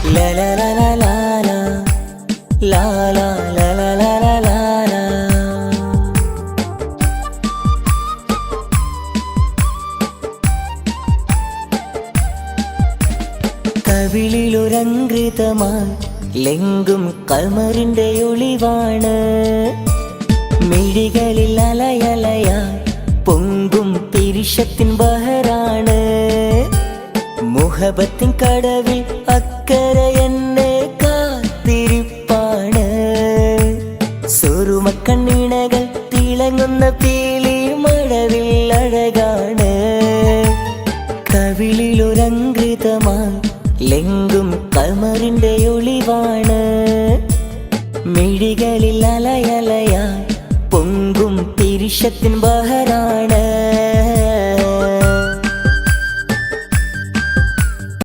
La la la la la la, la la la la la la la la. കവിളിലൊരങ്കൃതമായി ലെങ്കും കമറിന്റെ ഒളിവാണ്. മിഴികളിൽ അലയലയായി പൊങ്കും പിരിശത്തിൻ ബഹറാണ്. മുഹബത്തിൻ കടവിൽ അക്കരെ എന്നെ കാത്തിരിപ്പാണ്. സുറുമക്കണ്ണിണകൾ തിളങ്ങുന്ന പീലി മഴവിൽ അഴകാണ്. കവിളിലൊരങ്കൃതമായി ലെങ്കും കമറിന്റെ ഒളിവാണ്. മിഴികളിൽ അലയലയായി പൊങ്കും പിരിശത്തിൻ ബഹറാണ്.